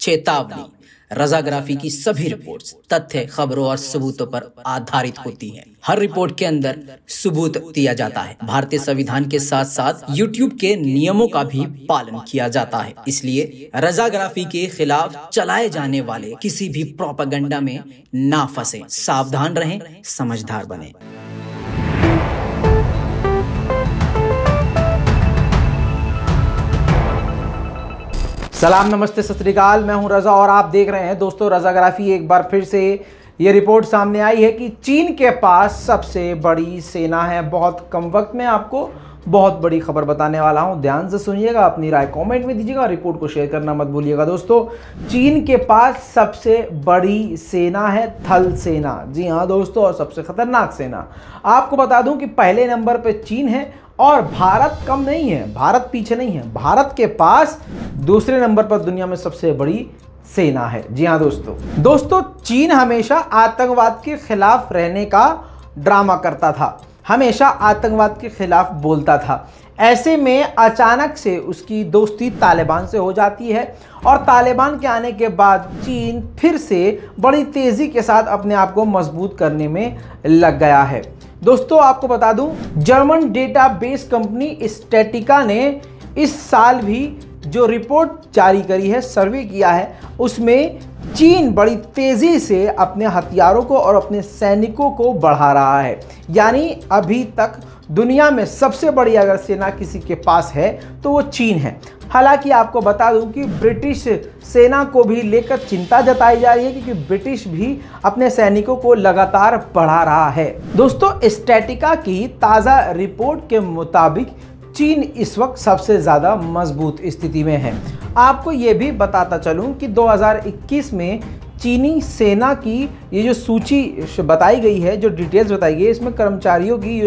चेतावनी, रजाग्राफी की सभी रिपोर्ट्स तथ्य, खबरों और सबूतों पर आधारित होती हैं। हर रिपोर्ट के अंदर सबूत दिया जाता है। भारतीय संविधान के साथ साथ YouTube के नियमों का भी पालन किया जाता है। इसलिए रजाग्राफी के खिलाफ चलाए जाने वाले किसी भी प्रोपेगेंडा में ना फंसे। सावधान रहें, समझदार बने। सलाम, नमस्ते, सत श्री अकाल। मैं हूं रजा और आप देख रहे हैं दोस्तों रजाग्राफी। एक बार फिर से ये रिपोर्ट सामने आई है कि चीन के पास सबसे बड़ी सेना है। बहुत कम वक्त में आपको बहुत बड़ी खबर बताने वाला हूं, ध्यान से सुनिएगा, अपनी राय कमेंट में दीजिएगा और रिपोर्ट को शेयर करना मत भूलिएगा। दोस्तों, चीन के पास सबसे बड़ी सेना है थल सेना। जी हाँ दोस्तों, और सबसे खतरनाक सेना। आपको बता दूं कि पहले नंबर पे चीन है और भारत कम नहीं है, भारत पीछे नहीं है। भारत के पास दूसरे नंबर पर दुनिया में सबसे बड़ी सेना है। जी हाँ दोस्तों, चीन हमेशा आतंकवाद के खिलाफ रहने का ड्रामा करता था, हमेशा आतंकवाद के खिलाफ बोलता था। ऐसे में अचानक से उसकी दोस्ती तालिबान से हो जाती है और तालिबान के आने के बाद चीन फिर से बड़ी तेज़ी के साथ अपने आप को मजबूत करने में लग गया है। दोस्तों, आपको बता दूं, जर्मन डेटाबेस कंपनी स्टैटिका ने इस साल भी जो रिपोर्ट जारी करी है, सर्वे किया है, उसमें चीन बड़ी तेज़ी से अपने हथियारों को और अपने सैनिकों को बढ़ा रहा है। यानी अभी तक दुनिया में सबसे बड़ी अगर सेना किसी के पास है तो वो चीन है। हालांकि आपको बता दूं कि ब्रिटिश सेना को भी लेकर चिंता जताई जा रही है, क्योंकि ब्रिटिश भी अपने सैनिकों को लगातार बढ़ा रहा है। दोस्तों, स्टैटिका की ताज़ा रिपोर्ट के मुताबिक चीन इस वक्त सबसे ज़्यादा मजबूत स्थिति में है। आपको ये भी बताता चलूँ कि 2021 में चीनी सेना की ये जो सूची बताई गई है, जो डिटेल्स बताई गई है, इसमें कर्मचारियों की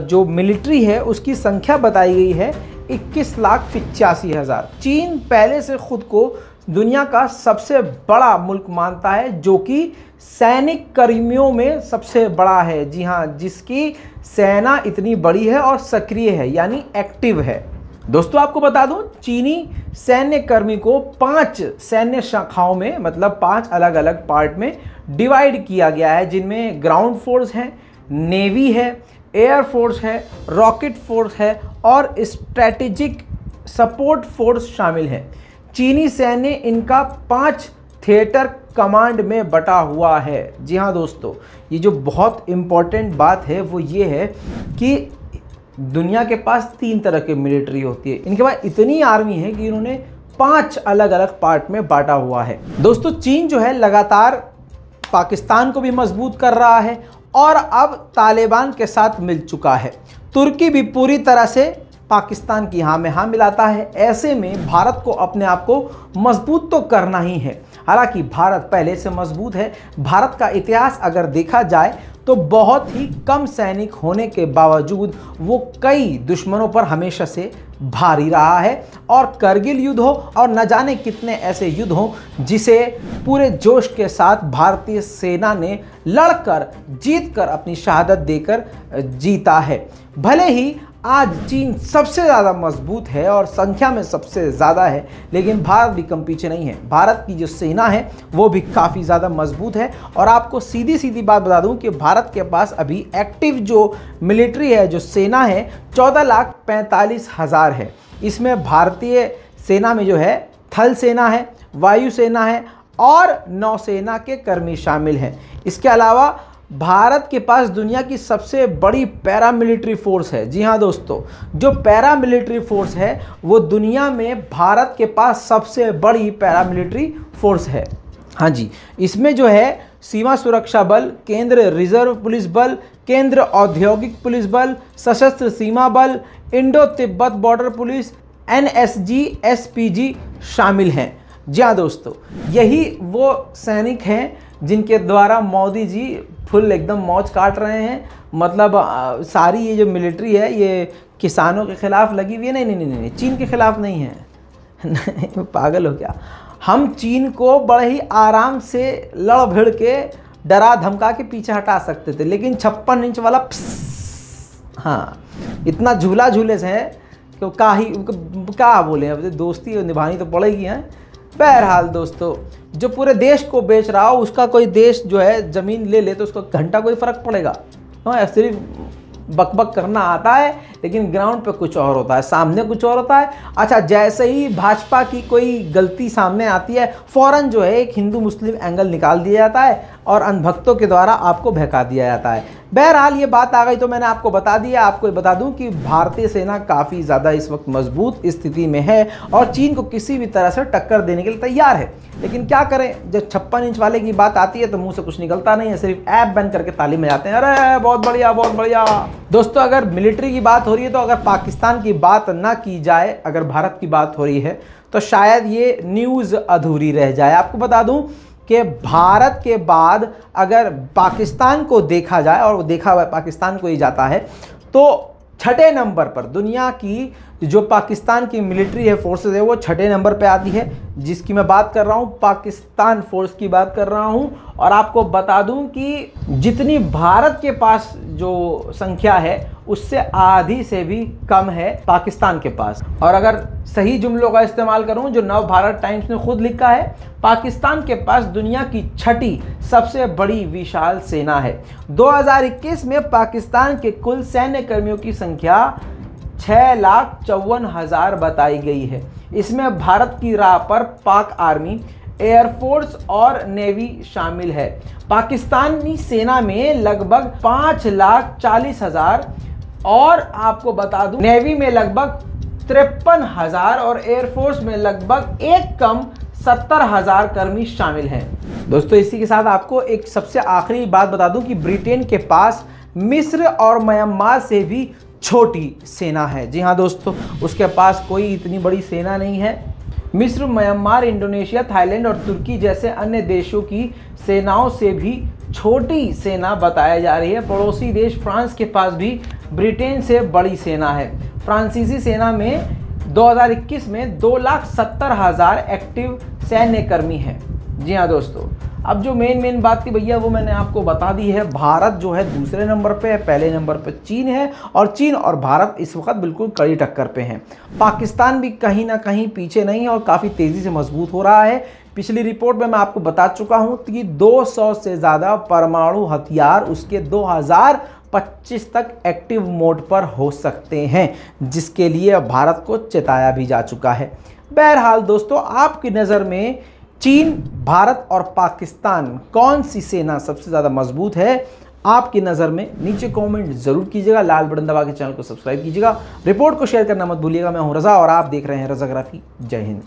जो मिलिट्री है उसकी संख्या बताई गई है 21,85,000। चीन पहले से खुद को दुनिया का सबसे बड़ा मुल्क मानता है, जो कि सैनिक कर्मियों में सबसे बड़ा है। जी हाँ, जिसकी सेना इतनी बड़ी है और सक्रिय है, यानी एक्टिव है। दोस्तों, आपको बता दूं, चीनी सैन्य कर्मी को 5 सैन्य शाखाओं में, मतलब 5 अलग अलग पार्ट में डिवाइड किया गया है, जिनमें ग्राउंड फोर्स है, नेवी है, एयर फोर्स है, रॉकेट फोर्स है और स्ट्रेटेजिक सपोर्ट फोर्स शामिल है। चीनी सैन्य इनका 5 थिएटर कमांड में बटा हुआ है। जी हाँ दोस्तों, ये जो बहुत इम्पोर्टेंट बात है वो ये है कि दुनिया के पास 3 तरह की मिलिट्री होती है। इनके पास इतनी आर्मी है कि इन्होंने 5 अलग अलग पार्ट में बांटा हुआ है। दोस्तों, चीन जो है लगातार पाकिस्तान को भी मजबूत कर रहा है और अब तालिबान के साथ मिल चुका है। तुर्की भी पूरी तरह से पाकिस्तान की हाँ में हाँ मिलाता है। ऐसे में भारत को अपने आप को मजबूत तो करना ही है। हालांकि भारत पहले से मजबूत है। भारत का इतिहास अगर देखा जाए तो बहुत ही कम सैनिक होने के बावजूद वो कई दुश्मनों पर हमेशा से भारी रहा है। और करगिल युद्ध हो और न जाने कितने ऐसे युद्ध हो जिसे पूरे जोश के साथ भारतीय सेना ने लड़कर जीतकर अपनी शहादत देकर जीता है। भले ही आज चीन सबसे ज़्यादा मजबूत है और संख्या में सबसे ज़्यादा है, लेकिन भारत भी कम पीछे नहीं है। भारत की जो सेना है वो भी काफ़ी ज़्यादा मजबूत है। और आपको सीधी बात बता दूं कि भारत के पास अभी एक्टिव जो मिलिट्री है, जो सेना है, 14,45,000 है। इसमें भारतीय सेना में जो है थल सेना है, वायु सेना है और नौसेना के कर्मी शामिल हैं। इसके अलावा भारत के पास दुनिया की सबसे बड़ी पैरामिलिट्री फोर्स है। जी हाँ दोस्तों, जो पैरामिलिट्री फोर्स है वो दुनिया में भारत के पास सबसे बड़ी पैरामिलिट्री फोर्स है। हाँ जी, इसमें जो है सीमा सुरक्षा बल, केंद्र रिजर्व पुलिस बल, केंद्र औद्योगिक पुलिस बल, सशस्त्र सीमा बल, Indo Tibet border police, NSG, SPG शामिल हैं। जी हाँ दोस्तों, यही वो सैनिक हैं जिनके द्वारा मोदी जी फुल एकदम मौज काट रहे हैं। मतलब सारी ये जो मिलिट्री है ये किसानों के खिलाफ लगी हुई है। नहीं, चीन के खिलाफ नहीं है। पागल हो क्या? हम चीन को बड़े ही आराम से लड़ भिड़ के डरा धमका के पीछे हटा सकते थे, लेकिन 56 इंच वाला हाँ इतना झूला झूले से है कि क्या बोले, अब दोस्ती निभानी तो पड़ेगी। हैं बहरहाल दोस्तों, जो पूरे देश को बेच रहा हो उसका कोई देश जो है ज़मीन ले ले तो उसको घंटा कोई फ़र्क पड़ेगा? हाँ, सिर्फ बकबक करना आता है लेकिन ग्राउंड पे कुछ और होता है, सामने कुछ और होता है। अच्छा, जैसे ही भाजपा की कोई गलती सामने आती है फ़ौरन जो है एक हिंदू मुस्लिम एंगल निकाल दिया जाता है और अंधभक्तों के द्वारा आपको बहका दिया जाता है। बहरहाल ये बात आ गई तो मैंने आपको बता दिया। आपको बता दूं कि भारतीय सेना काफ़ी ज़्यादा इस वक्त मजबूत स्थिति में है और चीन को किसी भी तरह से टक्कर देने के लिए तैयार है। लेकिन क्या करें, जब 56 इंच वाले की बात आती है तो मुंह से कुछ निकलता नहीं है, सिर्फ ऐप बंद करके ताली में जाते हैं, अरे बहुत बढ़िया बहुत बढ़िया। दोस्तों, अगर मिलिट्री की बात हो रही है तो अगर पाकिस्तान की बात ना की जाए, अगर भारत की बात हो रही है तो शायद ये न्यूज़ अधूरी रह जाए। आपको बता दूं कि भारत के बाद अगर पाकिस्तान को देखा जाए, और वो देखा हुआ पाकिस्तान को ही जाता है, तो छठे नंबर पर दुनिया की जो पाकिस्तान की मिलिट्री है, फोर्सेस है, वो छठे नंबर पे आती है। जिसकी मैं बात कर रहा हूँ, पाकिस्तान फोर्स की बात कर रहा हूँ। और आपको बता दूं कि जितनी भारत के पास जो संख्या है उससे आधी से भी कम है पाकिस्तान के पास। और अगर सही जुमलों का इस्तेमाल करूं, जो नव भारत टाइम्स ने खुद लिखा है, पाकिस्तान के पास दुनिया की छठी सबसे बड़ी विशाल सेना है। 2021 में पाकिस्तान के कुल सैन्य कर्मियों की संख्या 6,54,000 बताई गई है। इसमें भारत की राह पर पाक आर्मी, एयरफोर्स और नेवी शामिल है। पाकिस्तानी सेना में लगभग 5,40,000 और आपको बता दूं नेवी में लगभग 53,000 और एयरफोर्स में लगभग एक कम 70,000 कर्मी शामिल हैं। दोस्तों, इसी के साथ आपको एक सबसे आखिरी बात बता दूं कि ब्रिटेन के पास मिस्र और म्यांमार से भी छोटी सेना है। जी हाँ दोस्तों, उसके पास कोई इतनी बड़ी सेना नहीं है। मिस्र, म्यांमार, इंडोनेशिया, थाईलैंड और तुर्की जैसे अन्य देशों की सेनाओं से भी छोटी सेना बताई जा रही है। पड़ोसी देश फ्रांस के पास भी ब्रिटेन से बड़ी सेना है। फ्रांसीसी सेना में 2021 में 2,70,000 एक्टिव सैन्य कर्मी हैं। जी हाँ दोस्तों, अब जो मेन बात थी भैया वो मैंने आपको बता दी है। भारत जो है दूसरे नंबर पे है, पहले नंबर पे चीन है और चीन और भारत इस वक्त बिल्कुल कड़ी टक्कर पे हैं। पाकिस्तान भी कहीं ना कहीं पीछे नहीं है और काफ़ी तेज़ी से मजबूत हो रहा है। पिछली रिपोर्ट में मैं आपको बता चुका हूँ कि 200 से ज़्यादा परमाणु हथियार उसके 2025 तक एक्टिव मोड पर हो सकते हैं, जिसके लिए भारत को चेताया भी जा चुका है। बहरहाल दोस्तों, आपकी नज़र में चीन, भारत और पाकिस्तान कौन सी सेना सबसे ज़्यादा मजबूत है आपकी नज़र में? नीचे कमेंट जरूर कीजिएगा। लाल बटन दबा के चैनल को सब्सक्राइब कीजिएगा। रिपोर्ट को शेयर करना मत भूलिएगा। मैं हूं रज़ा और आप देख रहे हैं रज़ाग्राफी। जय हिंद।